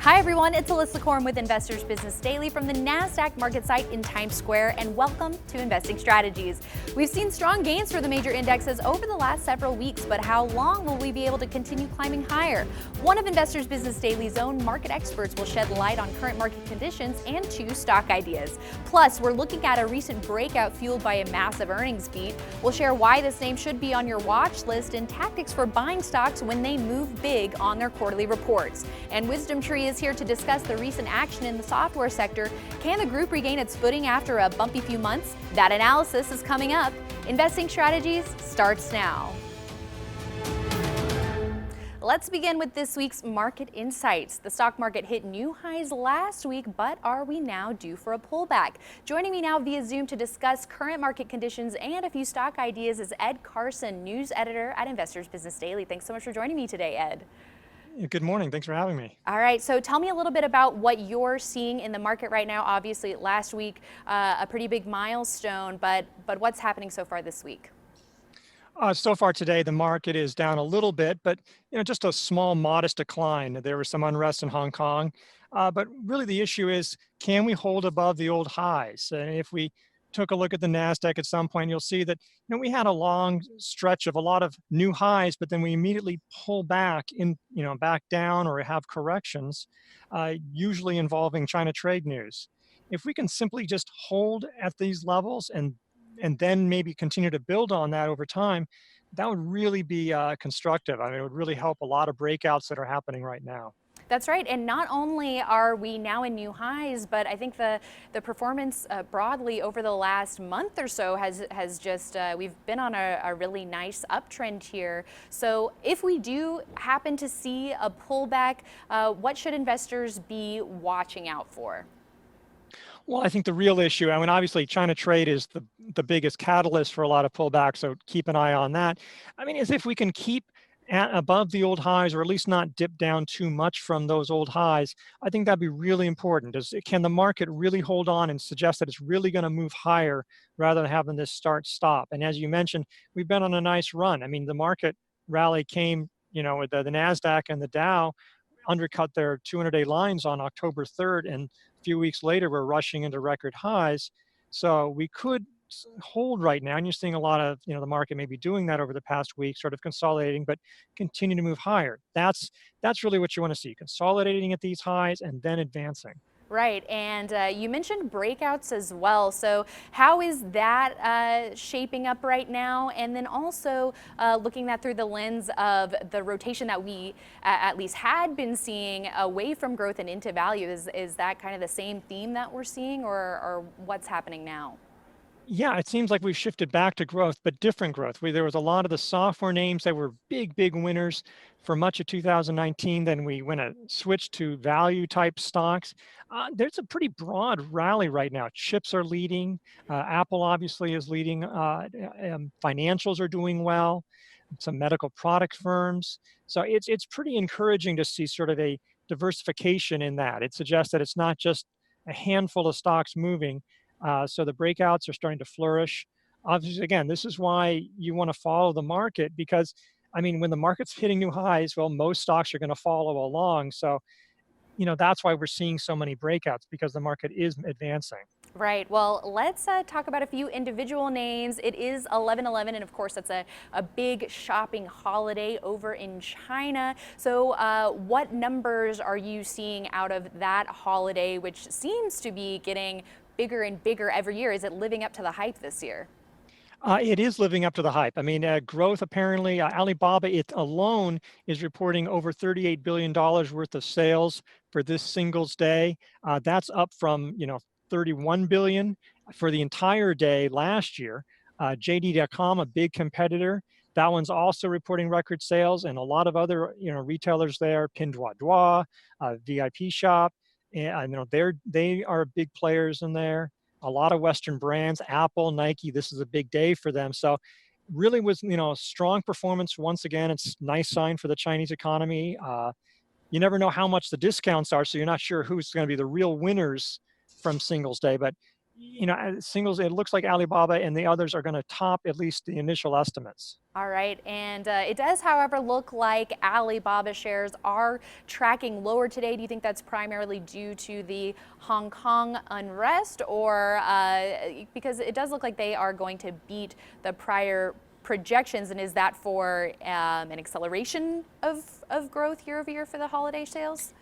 Hi everyone, it's Alissa Coram with Investors Business Daily from the NASDAQ market site in Times Square, and welcome to Investing Strategies. We've seen strong gains for the major indexes over the last several weeks, but how long will we be able to continue climbing higher? One of Investors Business Daily's own market experts will shed light on current market conditions and 2 stock ideas. Plus, we're looking at a recent breakout fueled by a massive earnings beat. We'll share why this name should be on your watch list and tactics for buying stocks when they move big on their quarterly reports. And WisdomTree is here to discuss the recent action in the software sector. Can the group regain its footing after a bumpy few months? That analysis is coming up. Investing Strategies starts now. Let's begin with this week's market insights. The stock market hit new highs last week, but are we now due for a pullback? Joining me now via Zoom to discuss current market conditions and a few stock ideas is Ed Carson, news editor at Investors Business Daily. Thanks so much for joining me today, Ed. Good morning. Thanks for having me. All right. So tell me a little bit about what you're seeing in the market right now. Obviously, last week, a pretty big milestone, but what's happening so far this week? So far today, the market is down a little bit, but just a small, modest decline. There was some unrest in Hong Kong, but really the issue is, can we hold above the old highs? And if we took a look at the NASDAQ at some point, you'll see that we had a long stretch of a lot of new highs, but then we immediately pull back back down or have corrections, usually involving China trade news. If we can simply just hold at these levels and then maybe continue to build on that over time, that would really be constructive. I mean, it would really help a lot of breakouts that are happening right now. That's right. And not only are we now in new highs, but I think the performance broadly over the last month or so has just, we've been on a really nice uptrend here. So if we do happen to see a pullback, what should investors be watching out for? Well, I think the real issue, I mean, obviously China trade is the biggest catalyst for a lot of pullbacks, so keep an eye on that. I mean, is if we can keep above the old highs, or at least not dip down too much from those old highs, I think that'd be really important. Can the market really hold on and suggest that it's really going to move higher rather than having this start-stop? And as you mentioned, we've been on a nice run. I mean, the market rally came, with the NASDAQ and the Dow undercut their 200-day lines on October 3rd, and a few weeks later, we're rushing into record highs. So we could hold right now, and you're seeing a lot of, the market may be doing that over the past week, sort of consolidating, but continue to move higher. That's really what you want to see, consolidating at these highs and then advancing. Right, and you mentioned breakouts as well. So how is that shaping up right now? And then also looking at through the lens of the rotation that we at least had been seeing away from growth and into value. Is that kind of the same theme that we're seeing, or what's happening now? Yeah, it seems like we've shifted back to growth, but different growth. There was a lot of the software names that were big winners for much of 2019. Then we went a switch to value type stocks. There's a pretty broad rally right now. Chips are leading. Apple obviously is leading. Financials are doing well. Some medical product firms. So it's pretty encouraging to see sort of a diversification in that. It suggests that it's not just a handful of stocks moving. So the breakouts are starting to flourish. Obviously, again, this is why you want to follow the market, because, I mean, when the market's hitting new highs, well, most stocks are going to follow along. So, that's why we're seeing so many breakouts, because the market is advancing. Right. Well, let's talk about a few individual names. It is 11/11, and of course, that's a big shopping holiday over in China. So what numbers are you seeing out of that holiday, which seems to be getting bigger and bigger every year? Is it living up to the hype this year? It is living up to the hype. I mean, growth apparently, Alibaba it alone is reporting over $38 billion worth of sales for this Singles Day. That's up from, 31 billion for the entire day last year. JD.com, a big competitor, that one's also reporting record sales, and a lot of other, retailers there, Pinduoduo, VIP Shop, and they are big players in there. A lot of Western brands, Apple, Nike, this is a big day for them. So really was, strong performance. Once again, it's a nice sign for the Chinese economy. You never know how much the discounts are, so you're not sure who's going to be the real winners from Singles Day. But, singles, it looks like Alibaba and the others are going to top at least the initial estimates. All right, and it does, however, look like Alibaba shares are tracking lower today. Do you think that's primarily due to the Hong Kong unrest, or because it does look like they are going to beat the prior projections, and is that for an acceleration of growth year over year for the holiday sales?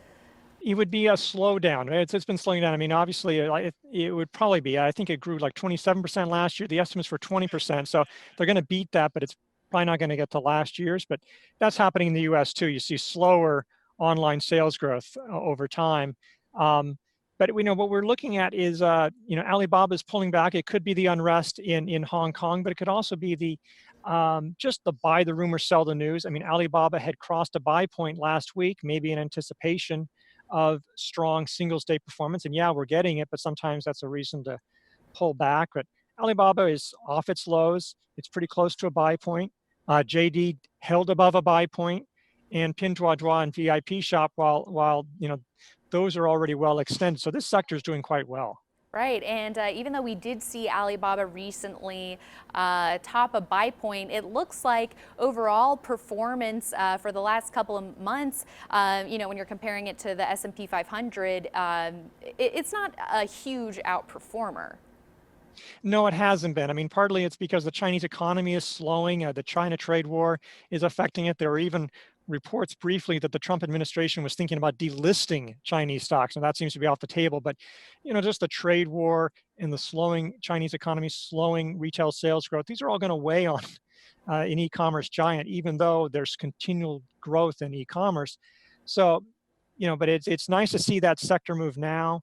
It would be a slowdown. It's been slowing down. I mean, obviously, it would probably be. I think it grew like 27% last year. The estimate's for 20%. So they're going to beat that, but it's probably not going to get to last year's. But that's happening in the U.S. too. You see slower online sales growth over time. But we know what we're looking at is, Alibaba is pulling back. It could be the unrest in Hong Kong, but it could also be the just the buy the rumor, sell the news. I mean, Alibaba had crossed a buy point last week, maybe in anticipation of strong singles day performance. And yeah, we're getting it, but sometimes that's a reason to pull back. But Alibaba is off its lows. It's pretty close to a buy point. JD held above a buy point, and Pinduoduo and VIP Shop, while those are already well extended. So this sector is doing quite well. Right, and even though we did see Alibaba recently top a buy point, it looks like overall performance for the last couple of months, when you're comparing it to the S&P 500, it's not a huge outperformer. No, it hasn't been. I mean, partly it's because the Chinese economy is slowing. The China trade war is affecting it. There are even reports briefly that the Trump administration was thinking about delisting Chinese stocks, and that seems to be off the table. But, just the trade war and the slowing Chinese economy, slowing retail sales growth, these are all going to weigh on an e-commerce giant, even though there's continual growth in e-commerce. So, but it's nice to see that sector move now.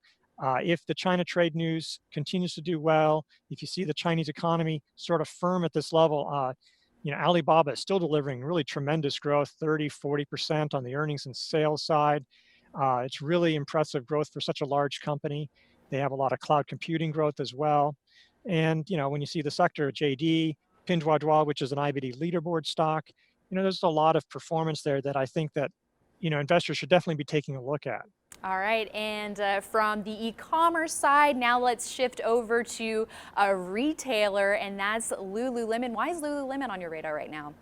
If the China trade news continues to do well, if you see the Chinese economy sort of firm at this level, Alibaba is still delivering really tremendous growth, 30, 40% on the earnings and sales side. It's really impressive growth for such a large company. They have a lot of cloud computing growth as well. And, when you see the sector, JD, Pinduoduo, which is an IBD leaderboard stock, there's a lot of performance there that I think that, investors should definitely be taking a look at. All right, and from the e-commerce side, now let's shift over to a retailer, and that's Lululemon. Why is Lululemon on your radar right now?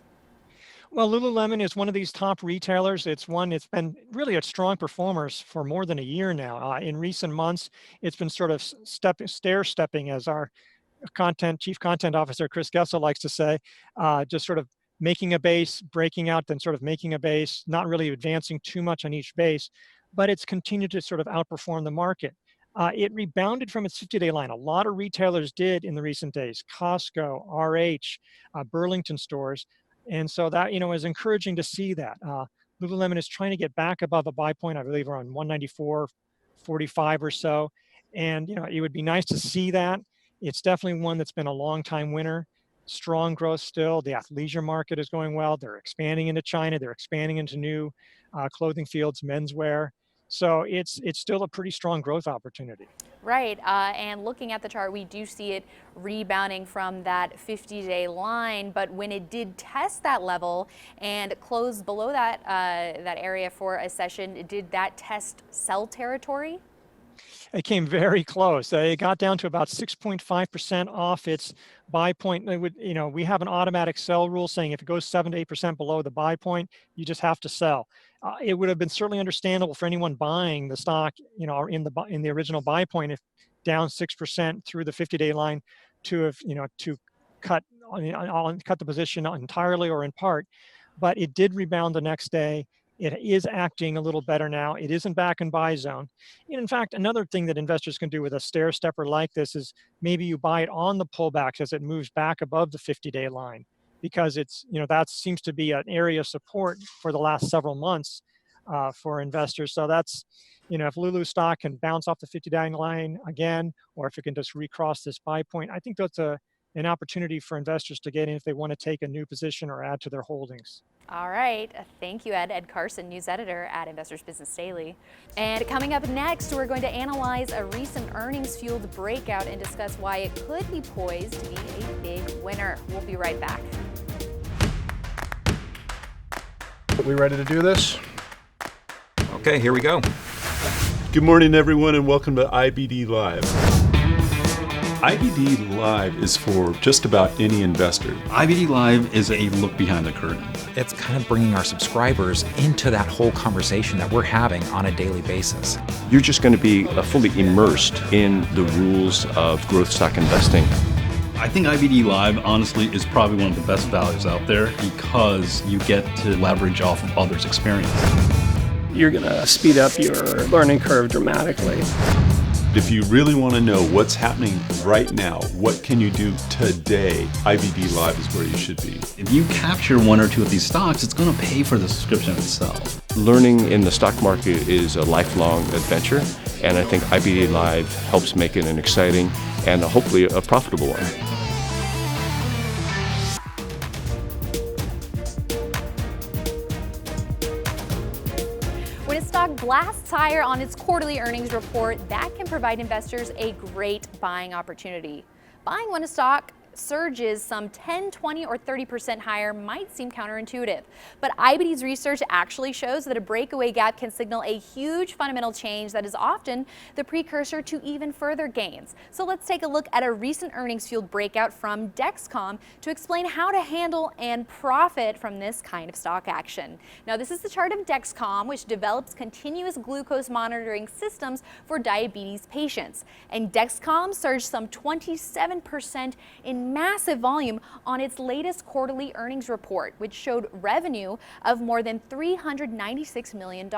Well, Lululemon is one of these top retailers. It's been really a strong performer for more than a year now. In recent months, it's been sort of stair-stepping, as our chief content officer, Chris Gessel, likes to say, just sort of making a base, breaking out, then sort of making a base, not really advancing too much on each base, but it's continued to sort of outperform the market. It rebounded from its 50-day line. A lot of retailers did in the recent days, Costco, RH, Burlington stores. And so that, is encouraging to see that. Lululemon is trying to get back above a buy point, I believe around 194.45 or so. And, it would be nice to see that. It's definitely one that's been a long time winner. Strong growth still. The athleisure market is going well. They're expanding into China. They're expanding into new clothing fields, menswear. So it's still a pretty strong growth opportunity. Right, and looking at the chart, we do see it rebounding from that 50-day line, but when it did test that level and close below that area for a session, did that test sell territory? It came very close. It got down to about 6.5% off its buy point. We have an automatic sell rule saying if it goes 7 to 8% below the buy point, you just have to sell. It would have been certainly understandable for anyone buying the stock, in the original buy point, if down 6% through the 50-day line, to cut the position entirely or in part. But it did rebound the next day. It is acting a little better now. It isn't back in buy zone. In fact, another thing that investors can do with a stair stepper like this is maybe you buy it on the pullbacks as it moves back above the 50-day line, because it's, that seems to be an area of support for the last several months for investors. So that's, if Lulu stock can bounce off the 50-day line again, or if it can just recross this buy point, I think that's an opportunity for investors to get in if they want to take a new position or add to their holdings. All right. Thank you, Ed. Ed Carson, news editor at Investors Business Daily. And coming up next, we're going to analyze a recent earnings-fueled breakout and discuss why it could be poised to be a big winner. We'll be right back. Are we ready to do this? Okay, here we go. Good morning, everyone, and welcome to IBD Live. IBD Live is for just about any investor. IBD Live is a look behind the curtain. It's kind of bringing our subscribers into that whole conversation that we're having on a daily basis. You're just going to be fully immersed in the rules of growth stock investing. I think IBD Live, honestly, is probably one of the best values out there because you get to leverage off of others' experience. You're going to speed up your learning curve dramatically. If you really want to know what's happening right now, what can you do today, IBD Live is where you should be. If you capture one or two of these stocks, it's going to pay for the subscription itself. Learning in the stock market is a lifelong adventure, and I think IBD Live helps make it an exciting and hopefully a profitable one. When a stock blasts higher on its quarterly earnings report, that can provide investors a great buying opportunity. Buying when a stock surges some 10, 20, or 30% higher might seem counterintuitive, but IBD's research actually shows that a breakaway gap can signal a huge fundamental change that is often the precursor to even further gains. So let's take a look at a recent earnings-fueled breakout from Dexcom to explain how to handle and profit from this kind of stock action. Now, this is the chart of Dexcom, which develops continuous glucose monitoring systems for diabetes patients. And Dexcom surged some 27% in massive volume on its latest quarterly earnings report, which showed revenue of more than $396 million,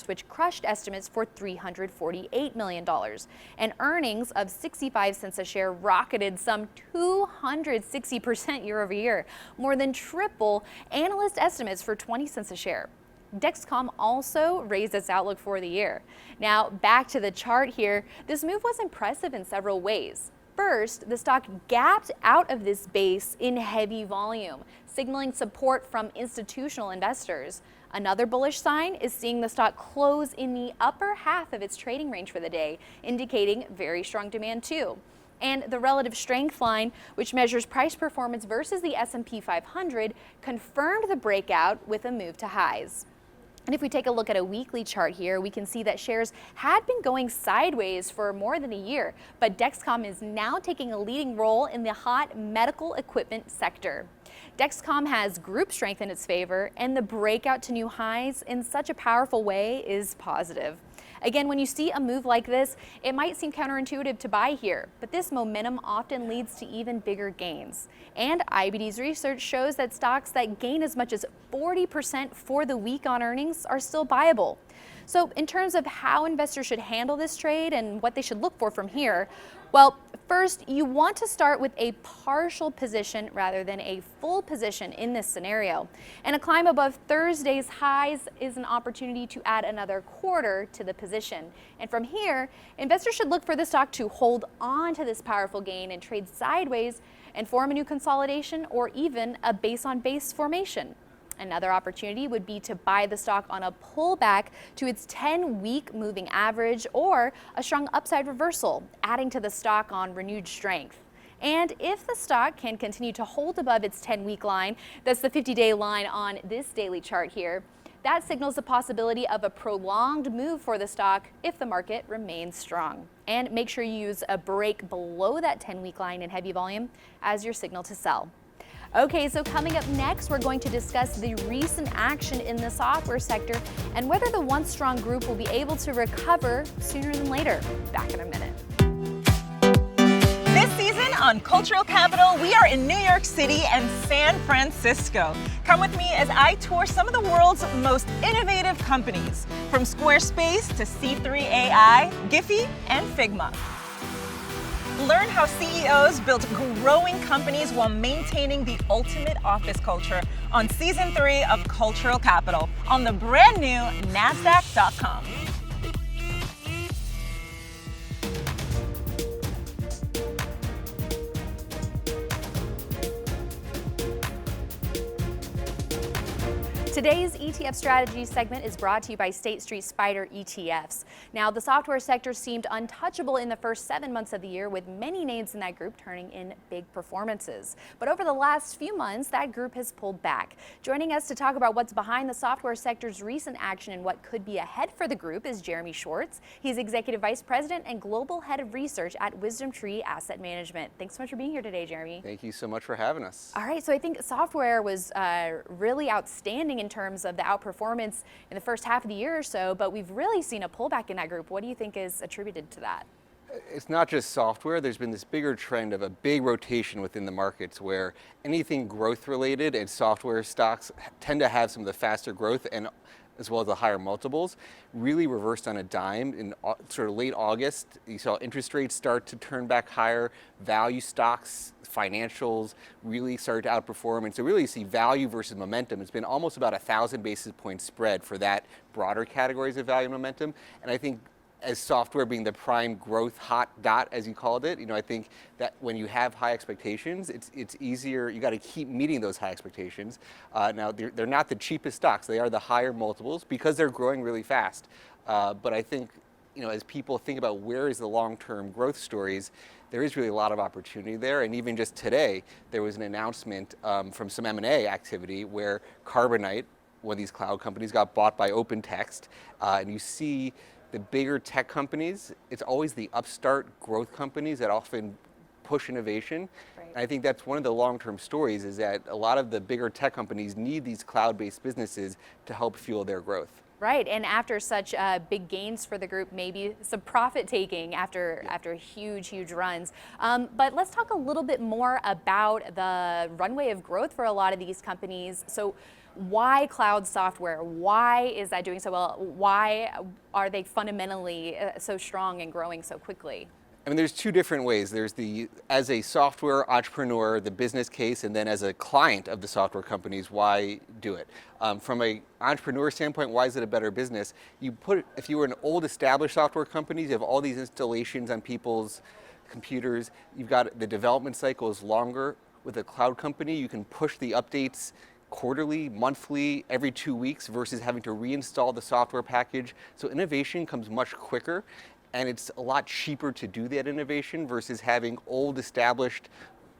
which crushed estimates for $348 million. And earnings of 65 cents a share rocketed some 260% year over year, more than triple analyst estimates for 20 cents a share. Dexcom also raised its outlook for the year. Now, back to the chart here, this move was impressive in several ways. First, the stock gapped out of this base in heavy volume, signaling support from institutional investors. Another bullish sign is seeing the stock close in the upper half of its trading range for the day, indicating very strong demand too. And the relative strength line, which measures price performance versus the S&P 500, confirmed the breakout with a move to highs. And if we take a look at a weekly chart here, we can see that shares had been going sideways for more than a year, but Dexcom is now taking a leading role in the hot medical equipment sector. Dexcom has group strength in its favor, and the breakout to new highs in such a powerful way is positive. Again, when you see a move like this, it might seem counterintuitive to buy here, but this momentum often leads to even bigger gains. And IBD's research shows that stocks that gain as much as 40% for the week on earnings are still buyable. So in terms of how investors should handle this trade and what they should look for from here, well, first, you want to start with a partial position rather than a full position in this scenario. And a climb above Thursday's highs is an opportunity to add another quarter to the position. And from here, investors should look for the stock to hold on to this powerful gain and trade sideways and form a new consolidation or even a base-on-base formation. Another opportunity would be to buy the stock on a pullback to its 10-week moving average or a strong upside reversal, adding to the stock on renewed strength. And if the stock can continue to hold above its 10-week line, that's the 50-day line on this daily chart here, that signals the possibility of a prolonged move for the stock if the market remains strong. And make sure you use a break below that 10-week line in heavy volume as your signal to sell. Okay, so coming up next, we're going to discuss the recent action in the software sector and whether the once strong group will be able to recover sooner than later. Back in a minute. This season on Cultural Capital, we are in New York City and San Francisco. Come with me as I tour some of the world's most innovative companies, from Squarespace to C3 AI, Giphy, and Figma. Learn how CEOs built growing companies while maintaining the ultimate office culture on Season 3 of Cultural Capital on the brand new NASDAQ.com. Today's ETF strategy segment is brought to you by State Street Spider ETFs. Now, the software sector seemed untouchable in the first 7 months of the year, with many names in that group turning in big performances. But over the last few months, that group has pulled back. Joining us to talk about what's behind the software sector's recent action and what could be ahead for the group is Jeremy Schwartz. He's Executive Vice President and Global Head of Research at WisdomTree Asset Management. Thanks so much for being here today, Jeremy. Thank you so much for having us. All right, so I think software was really outstanding in terms of the outperformance in the first half of the year or so, but we've really seen a pullback in that group. What do you think is attributed to that? It's not just software. There's been this bigger trend of a big rotation within the markets where anything growth related and software stocks tend to have some of the faster growth and as well as the higher multiples, really reversed on a dime. In sort of late August, you saw interest rates start to turn back higher, value stocks, financials really started to outperform. And so really you see value versus momentum. It's been almost about 1,000 basis points spread for that broader categories of value and momentum. And I think as software being the prime growth hot dot, as you called it, I think that when you have high expectations, it's easier. You got to keep meeting those high expectations. Now, they're not the cheapest stocks. They are the higher multiples because they're growing really fast. But I think, as people think about where is the long-term growth stories, there is really a lot of opportunity there. And even just today, there was an announcement from some M&A activity where Carbonite, one of these cloud companies, got bought by OpenText, and you see the bigger tech companies, it's always the upstart growth companies that often push innovation. Right. And I think that's one of the long-term stories is that a lot of the bigger tech companies need these cloud-based businesses to help fuel their growth. Right, and after such big gains for the group, maybe some profit taking after huge runs. But let's talk a little bit more about the runway of growth for a lot of these companies. So why cloud software? Why is that doing so well? Why are they fundamentally so strong and growing so quickly? I mean, there's two different ways. There's as a software entrepreneur, the business case, and then as a client of the software companies, why do it? From an entrepreneur standpoint, why is it a better business? If you were an old established software company, you have all these installations on people's computers. You've got the development cycle is longer. With a cloud company, you can push the updates quarterly, monthly, every 2 weeks versus having to reinstall the software package. So innovation comes much quicker, and it's a lot cheaper to do that innovation versus having old established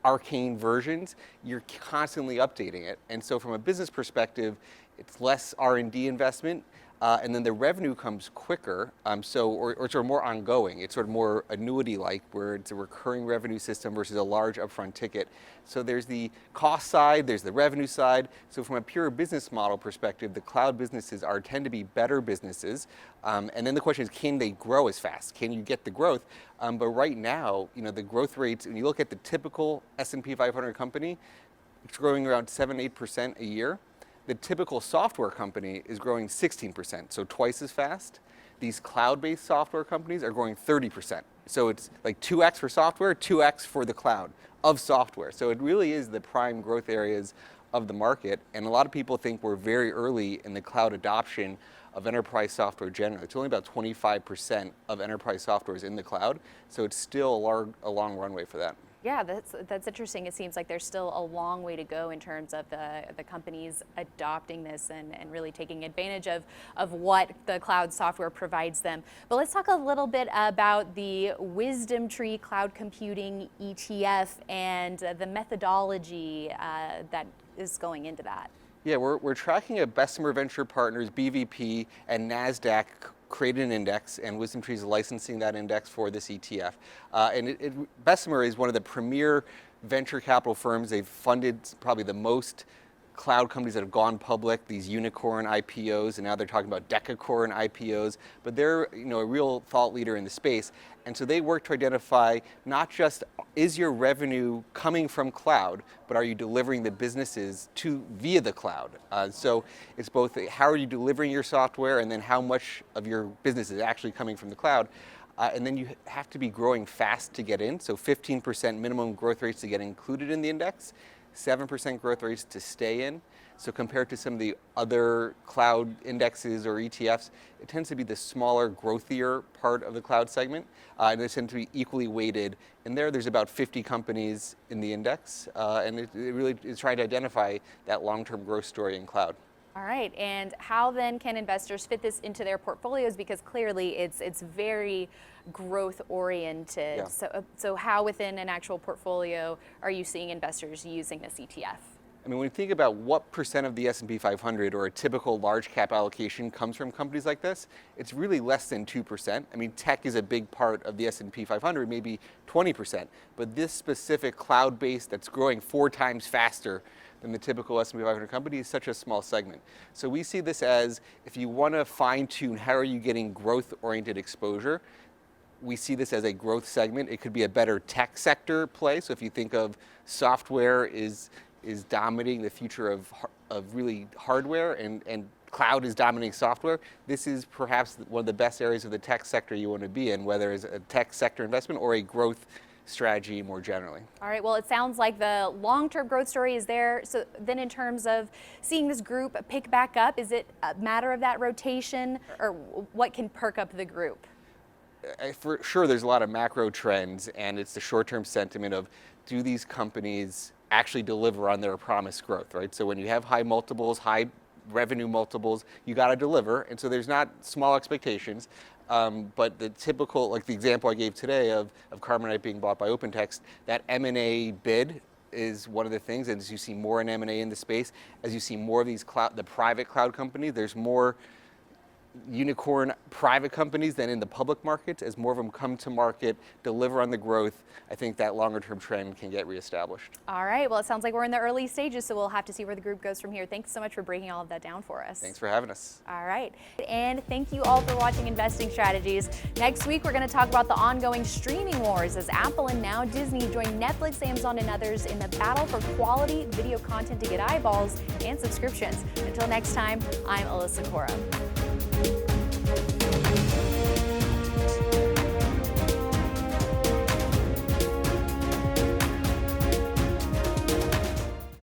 arcane versions. You're constantly updating it. And so from a business perspective, it's less R&D investment. And then the revenue comes quicker, or sort of more ongoing. It's sort of more annuity-like, where it's a recurring revenue system versus a large upfront ticket. So there's the cost side, there's the revenue side. So from a pure business model perspective, the cloud businesses tend to be better businesses. And then the question is, can they grow as fast? Can you get the growth? But right now, the growth rates, when you look at the typical S&P 500 company, it's growing around 7-8% a year. The typical software company is growing 16%, so twice as fast. These cloud-based software companies are growing 30%. So it's like 2x for software, 2x for the cloud of software. So it really is the prime growth areas of the market. And a lot of people think we're very early in the cloud adoption of enterprise software generally. It's only about 25% of enterprise software is in the cloud. So it's still a long runway for that. Yeah, that's interesting. It seems like there's still a long way to go in terms of the companies adopting this and really taking advantage of what the cloud software provides them. But let's talk a little bit about the WisdomTree Cloud Computing ETF and the methodology that is going into that. Yeah, we're tracking a Bessemer Venture Partners, BVP, and NASDAQ created an index, and WisdomTree is licensing that index for this ETF. Bessemer is one of the premier venture capital firms. They've funded probably the most cloud companies that have gone public, these unicorn IPOs, and now they're talking about decacorn IPOs. But they're a real thought leader in the space. And so they work to identify not just is your revenue coming from cloud, but are you delivering the businesses via the cloud? So it's both how are you delivering your software and then how much of your business is actually coming from the cloud. And then you have to be growing fast to get in. So 15% minimum growth rates to get included in the index. 7% growth rates to stay in. So compared to some of the other cloud indexes or ETFs, it tends to be the smaller, growthier part of the cloud segment. And they tend to be equally weighted. And there's about 50 companies in the index. And it really is trying to identify that long-term growth story in cloud. All right, and how then can investors fit this into their portfolios? Because clearly it's very growth oriented. Yeah. So how within an actual portfolio are you seeing investors using this ETF? I mean, when you think about what percent of the S&P 500 or a typical large cap allocation comes from companies like this, it's really less than 2%. I mean, tech is a big part of the S&P 500, maybe 20%. But this specific cloud-based that's growing 4 times faster than the typical S&P 500 company is such a small segment. So we see this as, if you want to fine-tune how are you getting growth-oriented exposure, we see this as a growth segment. It could be a better tech sector play. So if you think of software is dominating the future of really hardware, and cloud is dominating software, this is perhaps one of the best areas of the tech sector you want to be in, whether it's a tech sector investment or a growth strategy more generally. All right, well, it sounds like the long-term growth story is there. So then in terms of seeing this group pick back up, is it a matter of that rotation, or what can perk up the group? For sure, there's a lot of macro trends, and it's the short-term sentiment of, do these companies actually deliver on their promised growth, right? So when you have high multiples, high revenue multiples, you got to deliver. And so there's not small expectations, but the typical, like the example I gave today of Carbonite being bought by OpenText, that M&A bid is one of the things. And as you see more in M&A in the space, as you see more of these the private cloud companies, there's more unicorn private companies than in the public markets. As more of them come to market, deliver on the growth, I think that longer term trend can get reestablished. All right, well, it sounds like we're in the early stages, so we'll have to see where the group goes from here. Thanks so much for breaking all of that down for us. Thanks for having us. All right, and thank you all for watching Investing Strategies. Next week, we're going to talk about the ongoing streaming wars as Apple and now Disney join Netflix, Amazon, and others in the battle for quality video content to get eyeballs and subscriptions. Until next time, I'm Alissa Coram.